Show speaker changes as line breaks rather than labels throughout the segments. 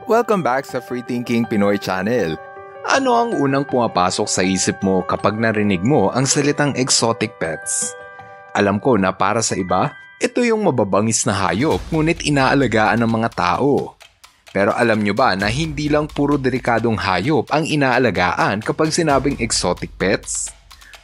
Welcome back sa Free Thinking Pinoy Channel. Ano ang unang pumapasok sa isip mo kapag narinig mo ang salitang exotic pets? Alam ko na para sa iba, ito yung mababangis na hayop ngunit inaalagaan ng mga tao. Pero alam nyo ba na hindi lang puro delikadong hayop ang inaalagaan kapag sinabing exotic pets?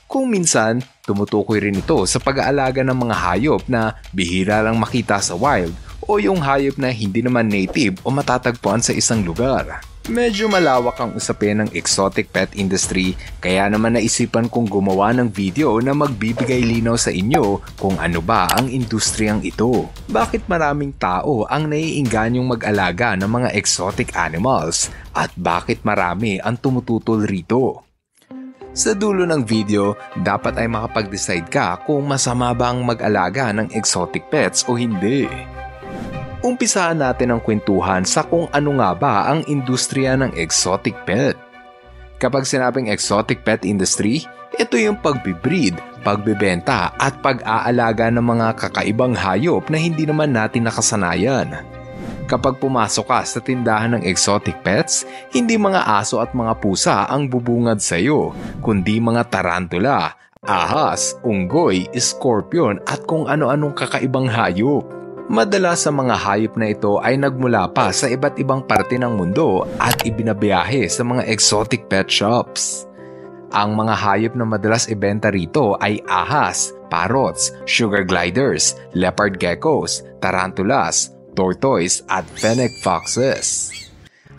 Kung minsan, tumutukoy rin ito sa pag-aalaga ng mga hayop na bihira lang makita sa wild o yung hayop na hindi naman native o matatagpuan sa isang lugar. Medyo malawak ang usapin ng exotic pet industry kaya naman naisipan kong gumawa ng video na magbibigay linaw sa inyo kung ano ba ang industriyang ito. Bakit maraming tao ang naiingganyong mag-alaga ng mga exotic animals at bakit marami ang tumututol rito. Sa dulo ng video, dapat ay makapag-decide ka kung masama ba ang mag-alaga ng exotic pets o hindi. Umpisaan natin ang kwentuhan sa kung ano nga ba ang industriya ng exotic pet. Kapag sinabing exotic pet industry, ito yung pagbibreed, pagbebenta at pag-aalaga ng mga kakaibang hayop na hindi naman natin nakasanayan. Kapag pumasok ka sa tindahan ng exotic pets, hindi mga aso at mga pusa ang bubungad sa iyo, kundi mga tarantula, ahas, unggoy, scorpion at kung ano-anong kakaibang hayop. Madalas sa mga hayop na ito ay nagmula pa sa iba't ibang parte ng mundo at ibinabiyahe sa mga exotic pet shops. Ang mga hayop na madalas ibenta rito ay ahas, parrots, sugar gliders, leopard geckos, tarantulas, tortoise at fennec foxes.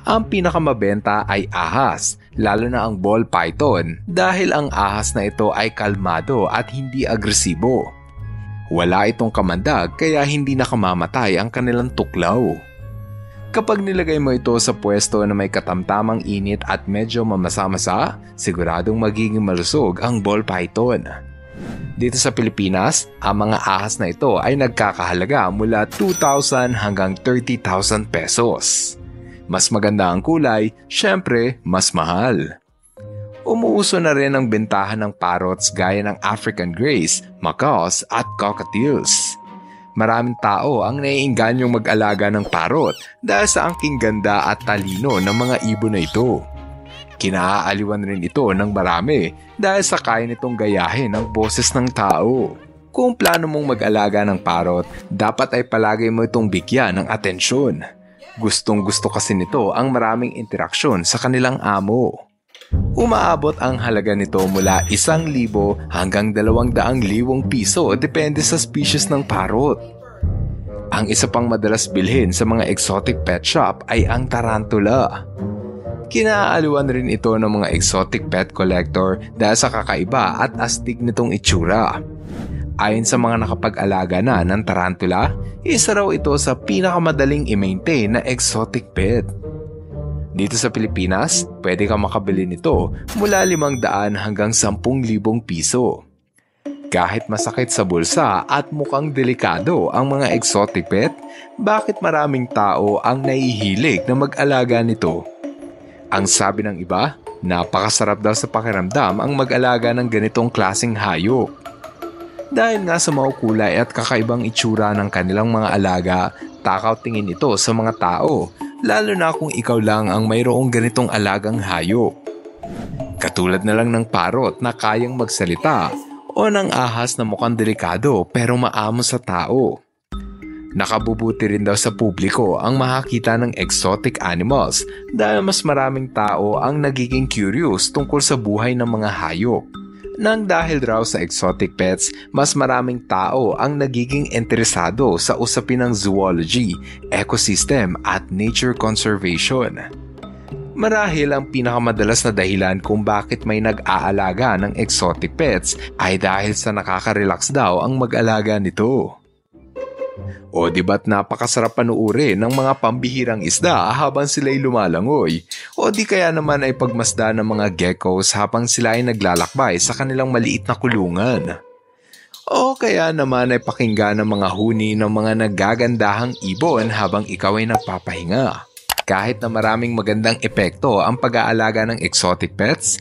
Ang pinakamabenta ay ahas, lalo na ang ball python dahil ang ahas na ito ay kalmado at hindi agresibo. Wala itong kamandag kaya hindi nakamamatay ang kanilang tuklaw. Kapag nilagay mo ito sa pwesto na may katamtamang init at medyo mamasa-masa, siguradong magiging malusog ang ball python. Dito sa Pilipinas, ang mga ahas na ito ay nagkakahalaga mula 2,000 hanggang 30,000 pesos. Mas maganda ang kulay, syempre mas mahal. Umuuso na rin ang bentahan ng parrots gaya ng African Greys, macaws at cockatiels. Maraming tao ang naiingganyong mag-alaga ng parrot dahil sa angking ganda at talino ng mga ibon na ito. Kinaaaliwan rin ito ng marami dahil sa kaya nitong gayahin ang boses ng tao. Kung plano mong mag-alaga ng parrot, dapat ay palagi mo itong bigyan ng atensyon. Gustong-gusto kasi nito ang maraming interaksyon sa kanilang amo. Umaabot ang halaga nito mula 1,000 hanggang 200,000 piso depende sa species ng parrot. Ang isa pang madalas bilhin sa mga exotic pet shop ay ang tarantula. Kinaaaliwan rin ito ng mga exotic pet collector dahil sa kakaiba at astig nitong itsura. Ayon sa mga nakapag-alaga na ng tarantula, isa raw ito sa pinakamadaling i-maintain na exotic pet. Dito sa Pilipinas, pwede ka makabili nito mula 500 hanggang 10,000 piso. Kahit masakit sa bulsa at mukhang delikado ang mga exotic pet, bakit maraming tao ang nahihilig na mag-alaga nito? Ang sabi ng iba, napakasarap daw sa pakiramdam ang mag-alaga ng ganitong klaseng hayop. Dahil nga sa maukulay at kakaibang itsura ng kanilang mga alaga, takaw tingin ito sa mga tao. Lalo na kung ikaw lang ang mayroong ganitong alagang hayop. Katulad na lang ng parrot na kayang magsalita o ng ahas na mukhang delikado pero maamo sa tao. Nakabubuti rin daw sa publiko ang makakita ng exotic animals dahil mas maraming tao ang nagiging curious tungkol sa buhay ng mga hayop. Nang dahil raw sa exotic pets, mas maraming tao ang nagiging interesado sa usapin ng zoology, ecosystem at nature conservation. Marahil ang pinakamadalas na dahilan kung bakit may nag-aalaga ng exotic pets ay dahil sa nakaka-relax daw ang mag-alaga nito. O di ba't napakasarap panuuri ng mga pambihirang isda habang sila'y lumalangoy? O di kaya naman ay pagmasda ng mga geckos habang sila ay naglalakbay sa kanilang maliit na kulungan? O kaya naman ay pakinggan ng mga huni ng mga nagagandahang ibon habang ikaw ay nagpapahinga? Kahit na maraming magandang epekto ang pag-aalaga ng exotic pets,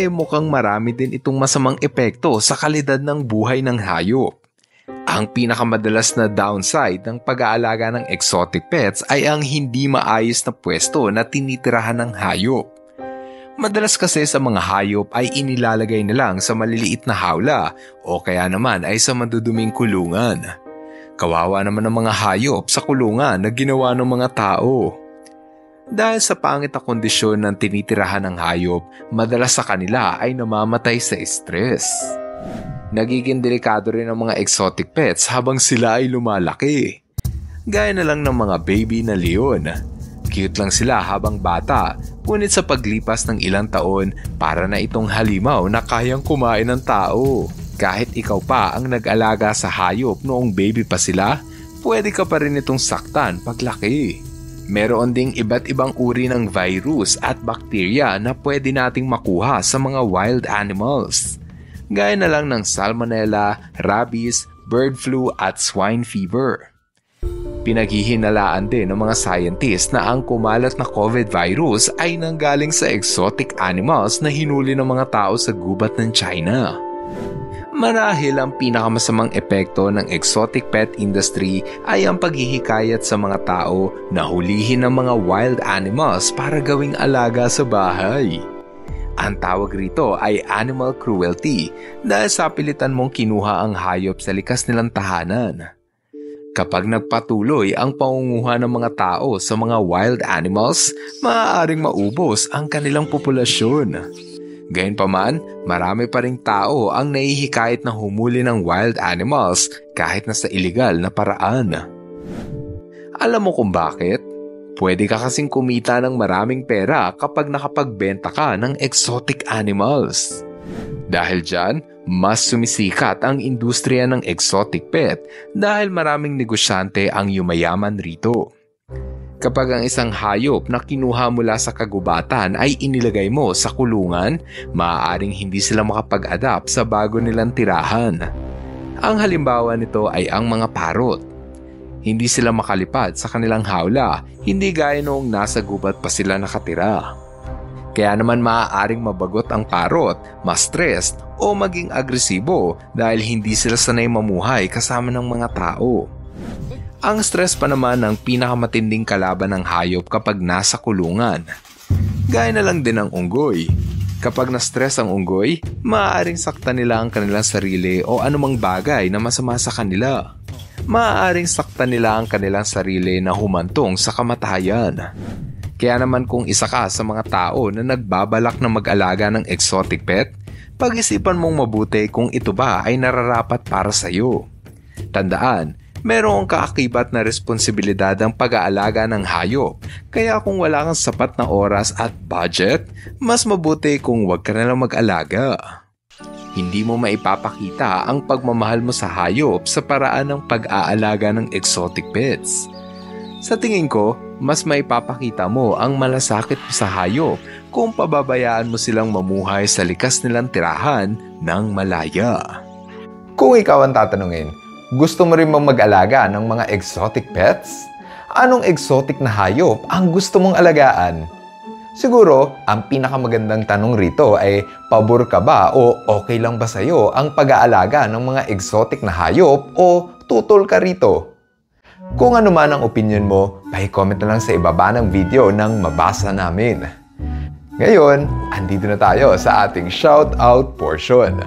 mukhang marami din itong masamang epekto sa kalidad ng buhay ng hayop. Ang pinakamadalas na downside ng pag-aalaga ng exotic pets ay ang hindi maayos na pwesto na tinitirahan ng hayop. Madalas kasi sa mga hayop ay inilalagay na lang sa maliliit na hawla o kaya naman ay sa maduduming kulungan. Kawawa naman ng mga hayop sa kulungan na ginawa ng mga tao. Dahil sa pangit na kondisyon ng tinitirahan ng hayop, madalas sa kanila ay namamatay sa stress. Nagiging delikado rin ang mga exotic pets habang sila ay lumalaki. Gaya na lang ng mga baby na leon. Cute lang sila habang bata, ngunit sa paglipas ng ilang taon, para na itong halimaw na kayang kumain ng tao. Kahit ikaw pa ang nag-alaga sa hayop noong baby pa sila, pwede ka pa rin itong saktan paglaki. Meron ding iba't ibang uri ng virus at bakterya na pwede nating makuha sa mga wild animals. Gaya na lang ng salmonella, rabies, bird flu at swine fever. Pinaghihinalaan din ng mga scientists na ang kumalat na COVID virus ay nanggaling sa exotic animals na hinuli ng mga tao sa gubat ng China. Marahil ang pinakamasamang epekto ng exotic pet industry ay ang paghihikayat sa mga tao na hulihin ng mga wild animals para gawing alaga sa bahay. Ang tawag rito ay animal cruelty dahil sa pilitan mong kinuha ang hayop sa likas nilang tahanan. Kapag nagpatuloy ang pangunguha ng mga tao sa mga wild animals, maaaring maubos ang kanilang populasyon. Gayunpaman, marami pa ring tao ang nahihikayat na humuli ng wild animals kahit na sa iligal na paraan. Alam mo kung bakit? Pwede ka kasing kumita ng maraming pera kapag nakapagbenta ka ng exotic animals. Dahil dyan, mas sumisikat ang industriya ng exotic pet dahil maraming negosyante ang yumayaman rito. Kapag ang isang hayop na kinuha mula sa kagubatan ay inilagay mo sa kulungan, maaaring hindi sila makapag-adapt sa bago nilang tirahan. Ang halimbawa nito ay ang mga parot. Hindi sila makalipad sa kanilang hawla, hindi gaya noong nasa gubat pa sila nakatira. Kaya naman maaaring mabagot ang parot, ma-stressed o maging agresibo dahil hindi sila sanay mamuhay kasama ng mga tao. Ang stress pa naman ang pinakamatinding kalaban ng hayop kapag nasa kulungan. Gaya na lang din ang unggoy. Kapag na-stress ang unggoy, maaaring saktan nila ang kanilang sarili o anumang bagay na masama sa kanila. Maaaring saktan nila ang kanilang sarili na humantong sa kamatayan. Kaya naman kung isa ka sa mga tao na nagbabalak na mag-alaga ng exotic pet, pag-isipan mong mabuti kung ito ba ay nararapat para sa iyo. Tandaan, merong kaakibat na responsibilidad ang pag-aalaga ng hayop, kaya kung wala kang sapat na oras at budget, mas mabuti kung wag ka na lang mag-alaga. Hindi mo maipapakita ang pagmamahal mo sa hayop sa paraan ng pag-aalaga ng exotic pets. Sa tingin ko, mas maipapakita mo ang malasakit mo sa hayop kung pababayaan mo silang mamuhay sa likas nilang tirahan ng malaya.
Kung ikaw ang tatanungin, gusto mo rin bang mag-alaga ng mga exotic pets? Anong exotic na hayop ang gusto mong alagaan? Siguro, ang pinakamagandang tanong rito ay pabor ka ba o okay lang ba sa'yo ang pag-aalaga ng mga exotic na hayop o tutol ka rito? Kung ano man ang opinion mo, pa-comment na lang sa ibaba ng video nang mabasa namin. Ngayon, andito na tayo sa ating shoutout portion.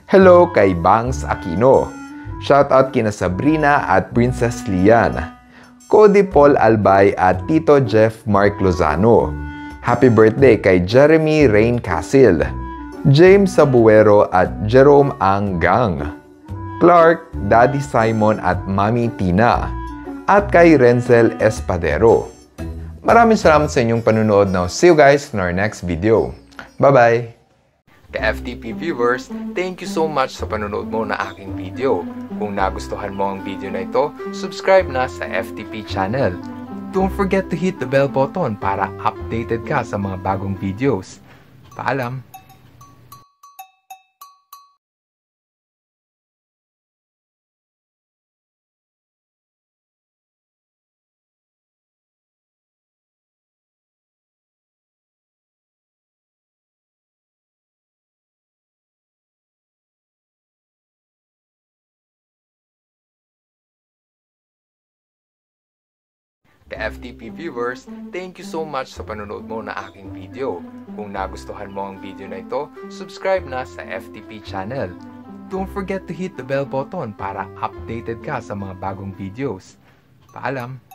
Hello kay Bangs Aquino. Shoutout kina Sabrina at Princess Lian, Cody Paul Albay at Tito Jeff Mark Lozano. Happy birthday kay Jeremy Rain Casil, James Sabuero at Jerome Anggang, Clark, Daddy Simon at Mami Tina, at kay Renzel Espadero. Maraming salamat sa inyong panunood now. See you guys in our next video. Bye-bye!
Ka-FTP viewers, thank you so much sa panonood mo na aking video. Kung nagustuhan mo ang video na ito, subscribe na sa FTP channel. Don't forget to hit the bell button para updated ka sa mga bagong videos. Paalam! ka-FTP viewers, thank you so much sa panonood mo na aking video. Kung nagustuhan mo ang video na ito, subscribe na sa FTP channel. Don't forget to hit the bell button para updated ka sa mga bagong videos. Paalam!